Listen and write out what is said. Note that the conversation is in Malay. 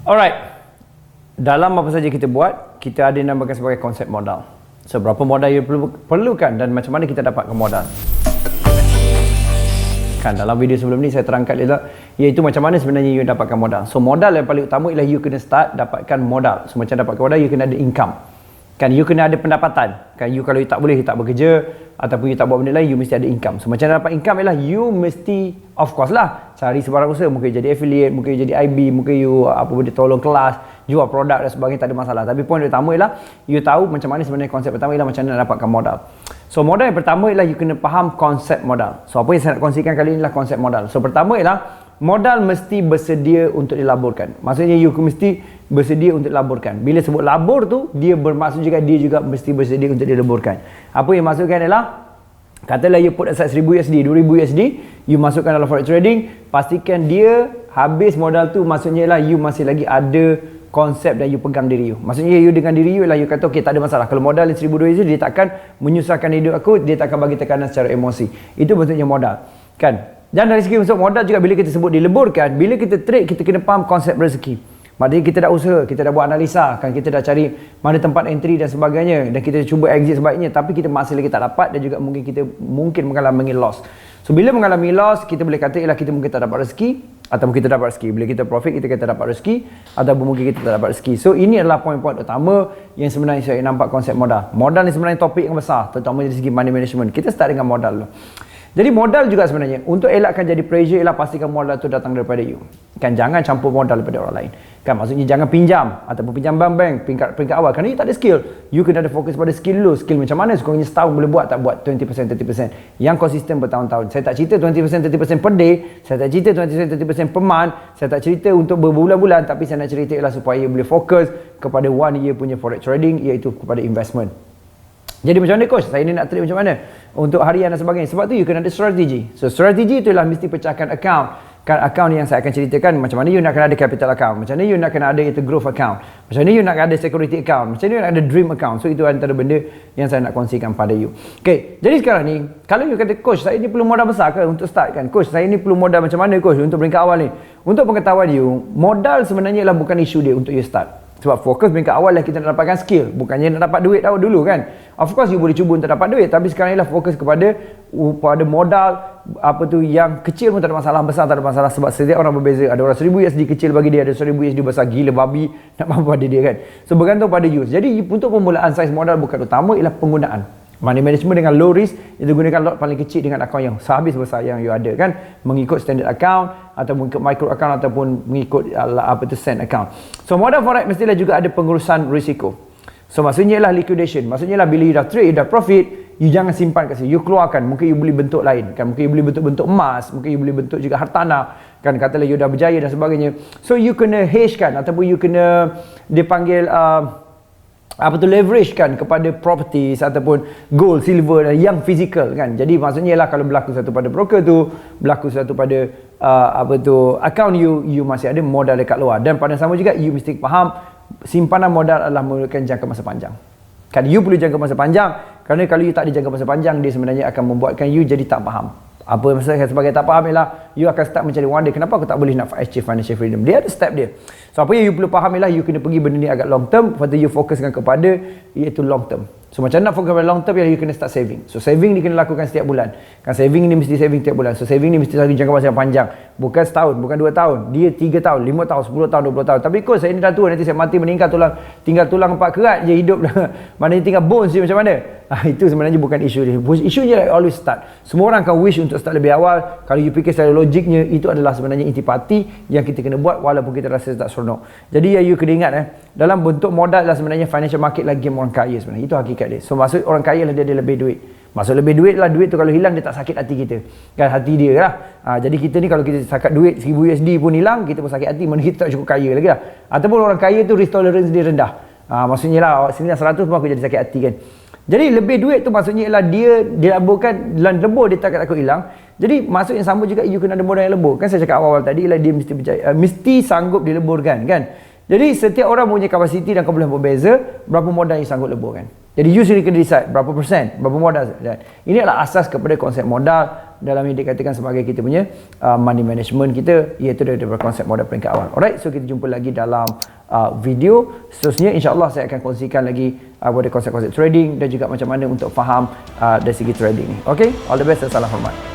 Alright, dalam apa saja kita buat, kita ada dinamakan sebagai konsep modal. So, berapa modal yang perlukan dan macam mana kita dapatkan modal. Kan dalam video sebelum ni saya terangkan iaitu macam mana sebenarnya you dapatkan modal. So, modal yang paling utama ialah you kena start dapatkan modal. So, macam dapatkan modal, you kena ada income. Kan you kena ada pendapatan. Kan you kalau you tak boleh, you tak bekerja ataupun you tak buat benda lain, you mesti ada income. So macam dapat income ialah you mesti of course lah cari sebarang usaha. Mungkin jadi affiliate, mungkin jadi IB, mungkin you apa benda tolong kelas, jual produk dan sebagainya, tak ada masalah. Tapi poin utama ialah you tahu macam mana sebenarnya konsep pertama ialah macam mana nak dapatkan modal. So modal yang pertama ialah you kena faham konsep modal. So apa yang saya nak kongsikan kali ini ialah konsep modal. So pertama ialah modal mesti bersedia untuk dilaburkan. Maksudnya you mesti bersedia untuk dilaburkan. Bila sebut labur tu, dia bermaksud juga dia juga mesti bersedia untuk dilaburkan. Apa yang maksudkan ialah katalah you put aside 1000 USD, 2000 USD, you masukkan dalam forex trading, pastikan dia habis modal tu, maksudnya ialah you masih lagi ada konsep dan you pegang diri you. Maksudnya you dengan diri you ialah you kata okey, tak ada masalah. Kalau modal 1000 USD dia takkan menyusahkan hidup aku, dia takkan bagi tekanan secara emosi. Itu maksudnya modal. Kan? Dan dari segi masuk modal juga bila kita sebut dileburkan, bila kita trade kita kena faham konsep rezeki. Maksudnya kita dah usaha, kita dah buat analisa, kan kita dah cari mana tempat entry dan sebagainya dan kita cuba exit sebaiknya, tapi kita masih lagi tak dapat dan juga mungkin kita mengalami loss. So bila mengalami loss, kita boleh kata ialah kita mungkin tak dapat rezeki ataupun kita dapat rezeki. Bila kita profit, kita kata dapat rezeki ataupun mungkin kita tak dapat rezeki. So ini adalah poin-poin utama yang sebenarnya saya nampak konsep modal. Modal ni sebenarnya topik yang besar, terutama dari segi money management. Kita start dengan modal dulu. Jadi modal juga sebenarnya, untuk elakkan jadi pressure ialah pastikan modal tu datang daripada you. Kan jangan campur modal daripada orang lain. Kan maksudnya jangan pinjam ataupun pinjam bank peringkat awal kerana you tak ada skill. You kena ada fokus pada skill dulu. Skill macam mana sekurangnya setahun boleh buat, tak buat 20%, 30%. Yang konsisten bertahun-tahun. Saya tak cerita 20%, 30% per day. Saya tak cerita 20%, 30% per month. Saya tak cerita untuk berbulan-bulan, tapi saya nak cerita ialah supaya boleh fokus kepada 1 year punya forex trading, iaitu kepada investment. Jadi macam mana coach? Saya ni nak trade macam mana? Untuk harian dan sebagainya. Sebab tu you kena ada strategi. So strategi itulah mesti pecahkan account. Kan account yang saya akan ceritakan macam mana you nak kena ada capital account. Macam mana you nak kena ada itu growth account. Macam mana you nak ada security account. Macam mana you nak ada dream account. So itu antara benda yang saya nak kongsikan pada you. Okay, jadi sekarang ni kalau you kata coach saya ni perlu modal besar ke untuk start kan? Coach saya ni perlu modal macam mana coach untuk peringkat awal ni? Untuk pengetahuan you, modal sebenarnya ialah bukan isu dia untuk you start. Sebab fokus peringkat awal lah kita nak dapatkan skill. Bukannya nak dapat duit dulu kan. Of course you boleh cuba untuk dapat duit. Tapi sekarang ni lah fokus kepada modal apa tu yang kecil pun tak ada masalah, besar tak ada masalah. Sebab setiap orang berbeza. Ada orang 1000 USD kecil bagi dia, ada 1000 USD besar gila babi nak mampu pada dia kan. So bergantung pada you. Jadi untuk pemmulaan saiz modal bukan utama, ialah penggunaan. Money management dengan low risk, itu gunakan lot paling kecil dengan akaun yang sehabis besar yang you ada kan, mengikut standard account ataupun mengikut micro account ataupun mengikut cent account. So modal forex mestilah juga ada pengurusan risiko. So maksudnya ialah liquidation. Maksudnya ialah bila you dah trade, you dah profit, you jangan simpan kat situ. You keluarkan, mungkin you beli bentuk lain kan, mungkin you beli bentuk-bentuk emas, mungkin you beli bentuk juga hartanah kan, katalah you dah berjaya dan sebagainya. So you kena hedge kan, ataupun you kena dipanggil leverage kan kepada properties ataupun gold, silver yang physical kan. Jadi maksudnya ialah kalau berlaku satu pada broker tu, berlaku satu pada account you masih ada modal dekat luar. Dan pada sama juga you mesti faham simpanan modal adalah memerlukan jangka masa panjang. Kan you perlu jangka masa panjang, kerana kalau you tak ada jangka masa panjang, dia sebenarnya akan membuatkan you jadi tak faham. Apa maksudnya sebagai tak faham ialah you akan start mencari wonder, kenapa aku tak boleh nak achieve financial freedom. Dia ada step dia. So apa yang you perlu faham ialah you kena pergi benda ni agak long term, lepas tu you fokuskan kepada iaitu long term. So macam nak fokus pada long term ialah you kena start saving. So saving ni kena lakukan setiap bulan. Kan saving ni mesti saving setiap bulan. So saving ni mesti lagi jangka masa yang panjang. Bukan setahun, bukan 2 tahun. Dia 3 tahun, 5 tahun, 10 tahun, 20 tahun. Tapi coach saya ni dah tua, nanti saya mati meninggal tinggal tulang 4 kerat je hidup lah. Maknanya tinggal bones je macam mana? Itu sebenarnya bukan isu dia. Isunya like always start. Semua orang akan wish untuk start lebih awal. Kalau you fikir secara logiknya, itu adalah sebenarnya intipati yang kita kena buat walaupun kita rasa tak seronok. Jadi you kena ingat dalam bentuk modal lah sebenarnya financial market lah game orang kaya sebenarnya. Itu hakikat dia. So maksud orang kaya lah dia ada lebih duit. Maksud lebih duit lah, duit tu kalau hilang dia tak sakit hati kita. Kan hati dia lah. Jadi kita ni kalau kita sakat duit 1000 USD pun hilang, kita pun sakit hati. Mana kita tak cukup kaya lagi lah. Ataupun orang kaya tu risk tolerance dia rendah. Maksudnya lah sini 100 pun aku jadi sakit hati kan. Jadi lebih duit tu maksudnya ialah dia dilaburkan dalam lebur, dia takut hilang. Jadi maksud yang sama juga you kena ada modal yang lebur. Kan saya cakap awal-awal tadi ialah dia mesti berjaya, mesti sanggup dileburkan kan. Jadi setiap orang punya kapasiti dan kebolehan berbeza, berapa modal yang sanggup leburkan. Jadi you sendiri kena decide berapa persen, berapa modal. Dan ini adalah asas kepada konsep modal dalam yang dikatakan sebagai kita punya money management kita, iaitu daripada konsep modal peringkat awal. Alright, so kita jumpa lagi dalam video seterusnya. InsyaAllah saya akan kongsikan lagi pada konsep-konsep trading dan juga macam mana untuk faham dari segi trading ni. Okay, all the best dan salam hormat.